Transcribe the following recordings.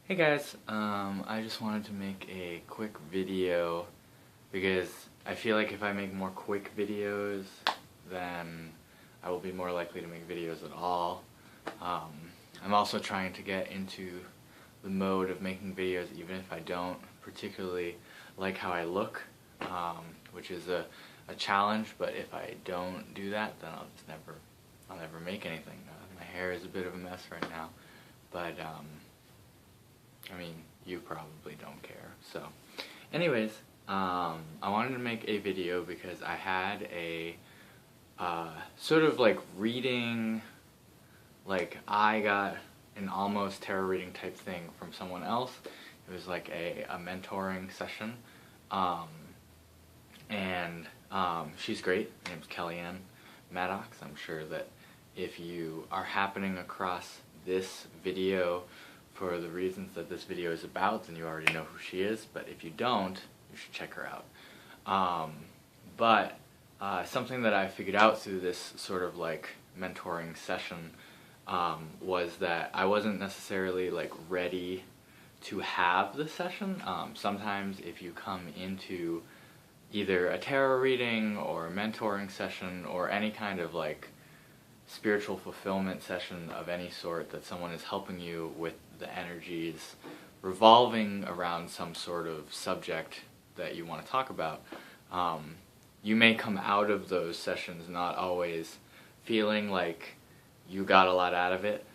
Hey guys, I just wanted to make a quick video because I feel like if I make more quick videos, then I will be more likely to make videos at all. I'm also trying to get into the mode of making videos even if I don't particularly like how I look, which is a challenge, but if I don't do that, then I'll never make anything. My hair is a bit of a mess right now, but I mean, you probably don't care. So, anyways, I wanted to make a video because I had a sort of like reading, like I got an almost tarot reading type thing from someone else. It was like a mentoring session, and she's great. Her name's Kellyanne Maddox. I'm sure that if you are happening across this video for the reasons that this video is about, then you already know who she is, but if you don't, you should check her out. But something that I figured out through this sort of like mentoring session was that I wasn't necessarily like ready to have the session. Sometimes if you come into either a tarot reading or a mentoring session or any kind of like spiritual fulfillment session of any sort that someone is helping you with the energies revolving around some sort of subject that you want to talk about, you may come out of those sessions not always feeling like you got a lot out of it.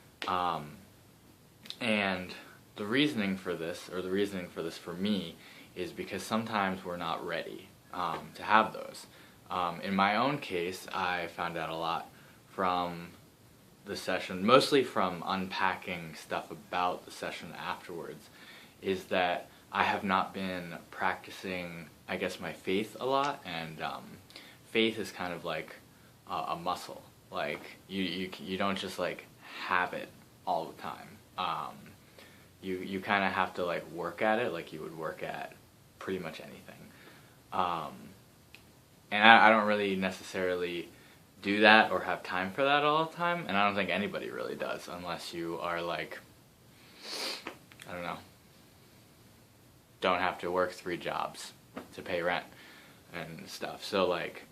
And the reasoning for this, or the reasoning for this for me, is because sometimes we're not ready to have those. In my own case, I found out a lot from the session, mostly from unpacking stuff about the session afterwards, is that I have not been practicing, I guess, my faith a lot, and faith is kind of like a muscle. Like, you don't just like have it all the time. You kind of have to like work at it like you would work at pretty much anything. And I don't really necessarily do that or have time for that all the time, and I don't think anybody really does unless you are like, I don't know, don't have to work 3 jobs to pay rent and stuff. So like,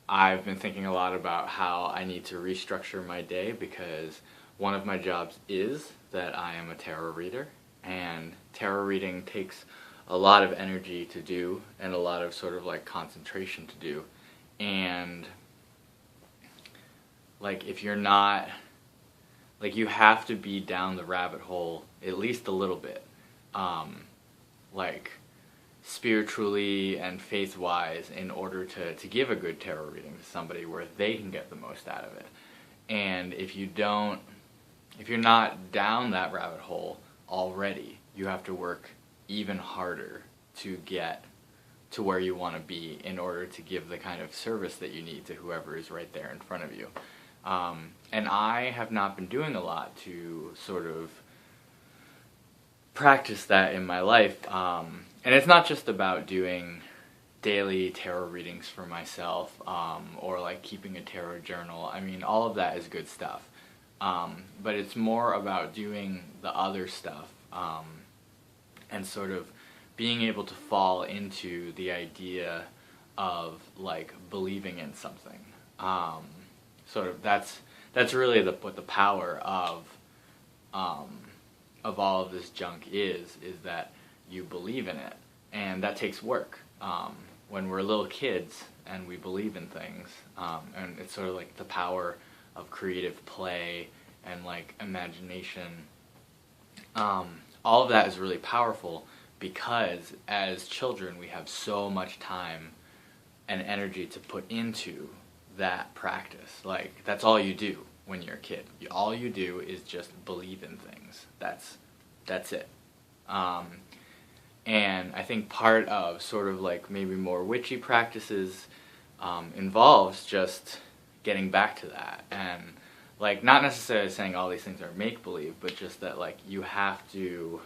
I've been thinking a lot about how I need to restructure my day, because one of my jobs is that I am a tarot reader, and tarot reading takes a lot of energy to do and a lot of sort of like concentration to do. And like, if you're not, like, you have to be down the rabbit hole at least a little bit, like spiritually and faith-wise, in order to give a good tarot reading to somebody where they can get the most out of it. And if you're not down that rabbit hole already, you have to work even harder to get to where you want to be in order to give the kind of service that you need to whoever is right there in front of you. And I have not been doing a lot to sort of practice that in my life. And it's not just about doing daily tarot readings for myself, or like keeping a tarot journal. I mean, all of that is good stuff. But it's more about doing the other stuff, and sort of being able to fall into the idea of like believing in something. Sort of that's really what the power of all of this junk is that you believe in it, and that takes work. When we're little kids and we believe in things, and it's sort of like the power of creative play and like imagination. All of that is really powerful because as children we have so much time and energy to put into that practice. Like, that's all you do when you're a kid. All you do is just believe in things. That's it. And I think part of sort of like maybe more witchy practices involves just getting back to that, and like not necessarily saying all these things are make-believe, but just that like you have to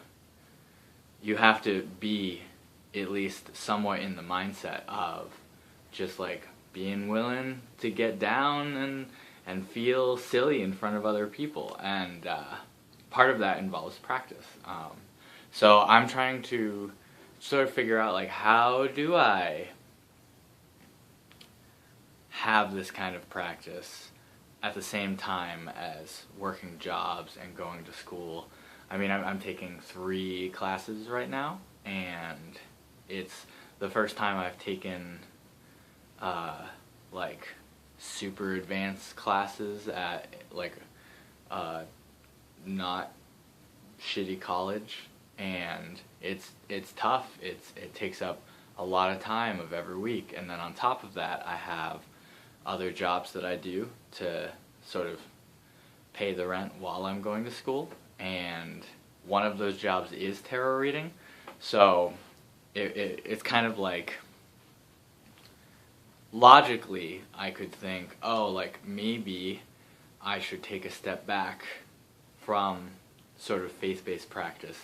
be at least somewhat in the mindset of just like being willing to get down and feel silly in front of other people, and part of that involves practice. So I'm trying to sort of figure out, like, how do I have this kind of practice at the same time as working jobs and going to school. I mean, I'm taking 3 classes right now, and it's the first time I've taken like super advanced classes at like not shitty college, and it's tough. It takes up a lot of time of every week, and then on top of that I have other jobs that I do to sort of pay the rent while I'm going to school, and one of those jobs is tarot reading. So it's kind of like, logically I could think, oh, like maybe I should take a step back from sort of faith-based practice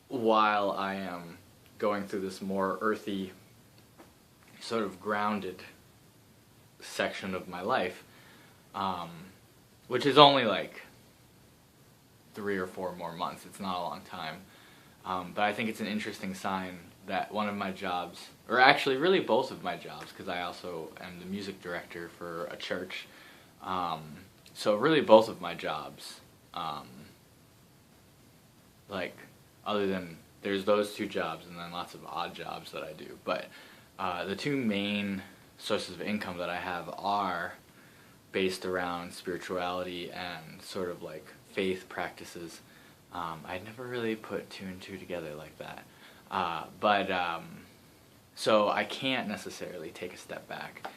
while I am going through this more earthy, sort of grounded section of my life, which is only like 3 or 4 more months. It's not a long time, but I think it's an interesting sign that one of my jobs, or actually really both of my jobs, because I also am the music director for a church, so really both of my jobs, like, other than there's those 2 jobs and then lots of odd jobs that I do, but the 2 main sources of income that I have are based around spirituality and sort of like faith practices. I'd never really put 2 and 2 together like that, so I can't necessarily take a step back.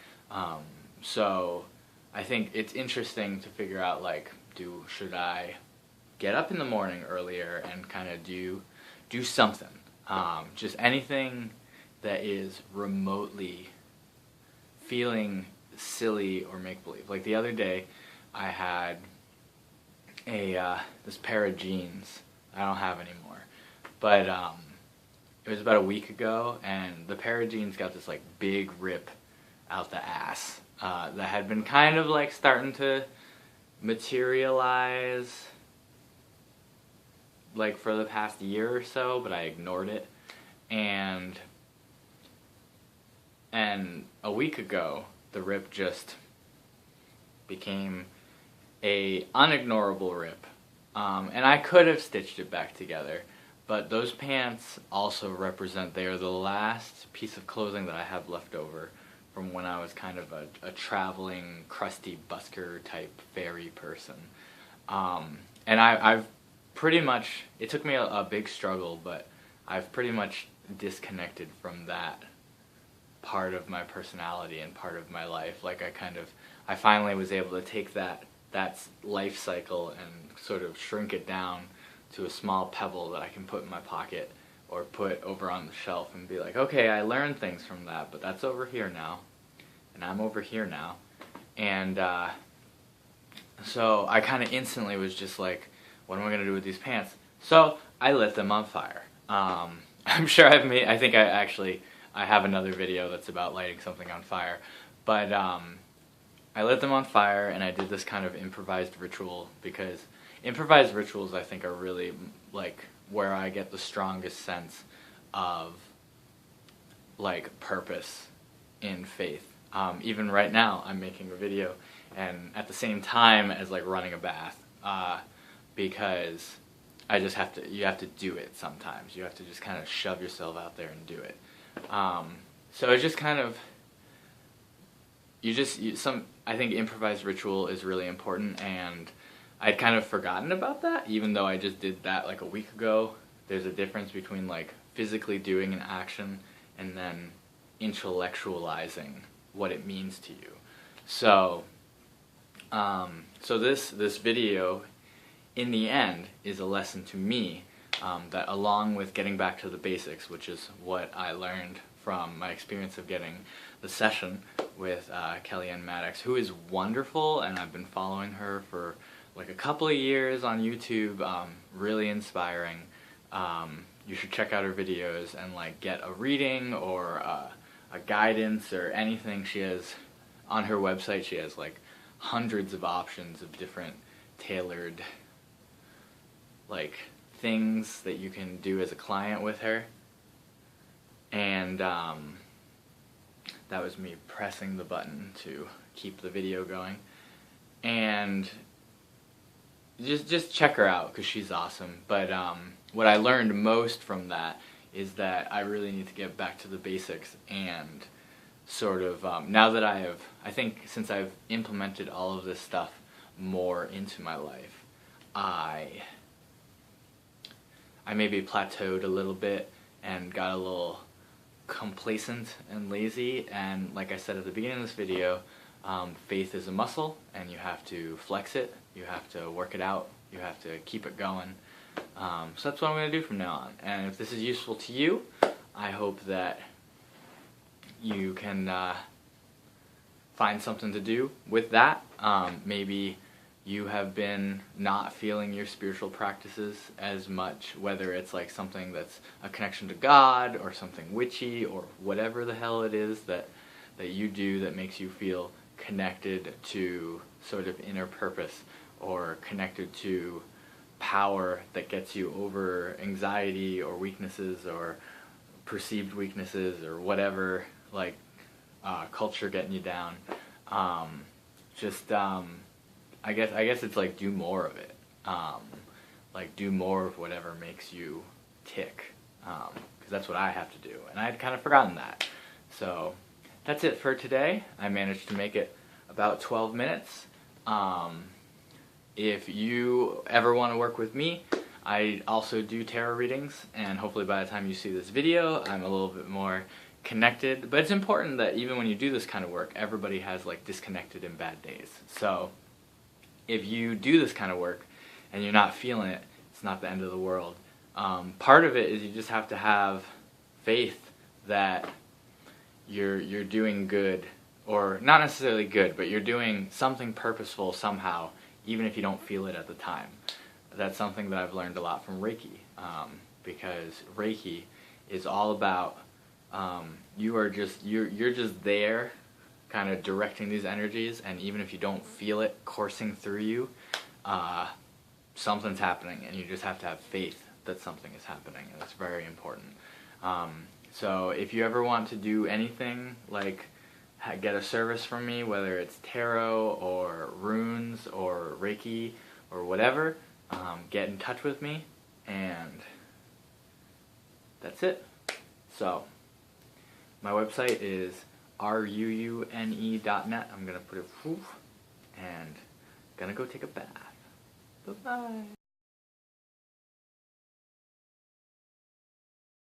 So I think it's interesting to figure out, like, should I get up in the morning earlier and kind of do something, just anything that is remotely feeling silly or make-believe. Like the other day I had this pair of jeans I don't have anymore, but it was about a week ago, and the pair of jeans got this like big rip out the ass that had been kind of like starting to materialize like for the past year or so, but I ignored it. And a week ago, the rip just became a unignorable rip. And I could have stitched it back together, but those pants also represent, they are the last piece of clothing that I have left over from when I was kind of a traveling, crusty busker type fairy person. And I've pretty much, it took me a big struggle, but I've pretty much disconnected from that part of my personality and part of my life. Like I finally was able to take that life cycle and sort of shrink it down to a small pebble that I can put in my pocket or put over on the shelf and be like, okay, I learned things from that, but that's over here now, and I'm over here now. And so I kind of instantly was just like, what am I going to do with these pants? So I lit them on fire. I'm sure I think I have another video that's about lighting something on fire, but I lit them on fire, and I did this kind of improvised ritual, because improvised rituals, I think, are really like where I get the strongest sense of like purpose in faith. Even right now, I'm making a video, and at the same time as like running a bath, because I just you have to do it sometimes. You have to just kind of shove yourself out there and do it. So it's just kind of, I think improvised ritual is really important, and I'd kind of forgotten about that, even though I just did that like a week ago. There's a difference between like physically doing an action and then intellectualizing what it means to you. So, so this video, in the end, is a lesson to me, that along with getting back to the basics, which is what I learned from my experience of getting the session with Kellyanne Maddox, who is wonderful, and I've been following her for like a couple of years on YouTube, really inspiring. You should check out her videos and like get a reading or a guidance or anything. She has, on her website, she has like hundreds of options of different tailored like things that you can do as a client with her. And that was me pressing the button to keep the video going. And just check her out because she's awesome. But what I learned most from that is that I really need to get back to the basics, and sort of now that I think since I've implemented all of this stuff more into my life, I maybe plateaued a little bit and got a little complacent and lazy. And like I said at the beginning of this video, faith is a muscle, and you have to flex it, you have to work it out, you have to keep it going. So that's what I'm going to do from now on. And if this is useful to you, I hope that you can find something to do with that. Maybe you have been not feeling your spiritual practices as much, whether it's like something that's a connection to God or something witchy or whatever the hell it is that you do that makes you feel connected to sort of inner purpose, or connected to power that gets you over anxiety or weaknesses or perceived weaknesses or whatever, like culture getting you down. I guess it's like do more of it. Like do more of whatever makes you tick, because that's what I have to do, and I had kind of forgotten that. So that's it for today. I managed to make it about 12 minutes. If you ever want to work with me, I also do tarot readings, and hopefully by the time you see this video, I'm a little bit more connected. But it's important that even when you do this kind of work, everybody has like disconnected and bad days. So if you do this kind of work and you're not feeling it, it's not the end of the world. Part of it is you just have to have faith that you're doing good, or not necessarily good, but you're doing something purposeful somehow, even if you don't feel it at the time. That's something that I've learned a lot from Reiki, because Reiki is all about you're just there, kind of directing these energies, and even if you don't feel it coursing through you, something's happening, and you just have to have faith that something is happening, and it's very important. So if you ever want to do anything like get a service from me, whether it's tarot or runes or Reiki or whatever, get in touch with me, and that's it. So my website is RUUNE.net. I'm gonna put it and gonna go take a bath. Bye-bye.